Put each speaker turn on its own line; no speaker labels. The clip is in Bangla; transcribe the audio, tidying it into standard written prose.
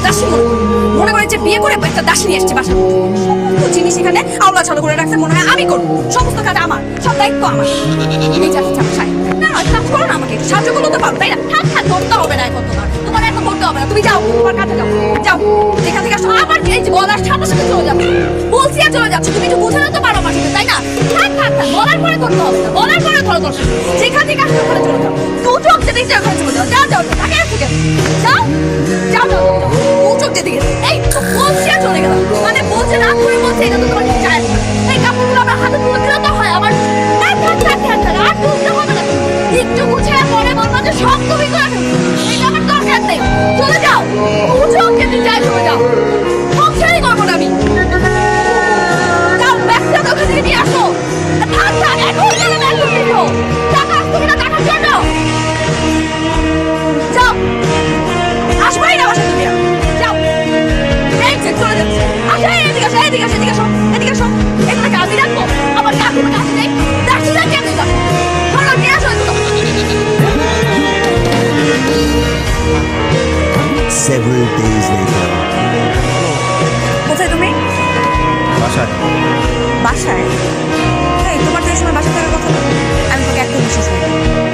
দাসী মনে করে যে বিয়ে করে একটা দাসী নিয়ে এসছে বাসা তো জিনিস এখানে আওলা চালু করে রাখছে মনে হয় আমি করবো সমস্ত কাজ আমার সব দায়িত্ব আমার এই চাকরি চাকরি না কাজ করো না আমাকে সাহায্য করতে তো পারো তাই না থাক থাক করতে হবে না এখন তোমার এখন করতে হবে না তুমি যাও তোমার কাজে যাও যাও যেখান থেকে আসো আমার এই যে গলার সাথে সাথে চলে যাবে বলছি আর চলে যাচ্ছে তুমি একটু বুঝে তো পারো আমার সাথে তাই না থাক থাক থাক বলার পরে করতে হবে না বলার পরে ধরো দরকার যেখান থেকে আসো ওখানে চলে যাও দুচোখ যেদিকে ওখানে চলে যাও যাও যাও তাকে থেকে যাও যাও যাও দুচোখ যেদিকে এই তো বলছি আর চলে গেলাম মানে বলছে না তুমি বলছে এটা তো তোমার চায় এই কাপড়গুলো আমার হাতে তুলে দিলে তো হয় আমার থাক থাক থাক থাক থাক আর তুলতে হবে না একটু গুছিয়ে পরে বলবো যে সব তুমি করে এটা আমার দরকার নেই চলে যাও দুচোখ যেদিকে যায় চলে যাও সংসারই করবো না আমি যাও ব্যাগটা তো ওখান থেকে নিয়ে আসো থাক থাক এখন গেলে ব্যাগ করতে দিও টাকা আসতো কিনা টাকার জন্য যাও আসবাই না বাসা তুমি যাও এই যে চলে যাচ্ছে আসো এদিকে আসো এদিকে আসো এদিকে আসো এদিকে আসো এখানে গাড়ি রাখবো আমার কাকু কাছে নেই দেখছি না কেন ধরো নিয়ে আসো
Several days later.
কোথায় তুমি
বাসায়।
বাসায় এই তোমার তো এই সময় বাসা থাকার কথা না আমি তোকে একদম বিশ্বাস করি না।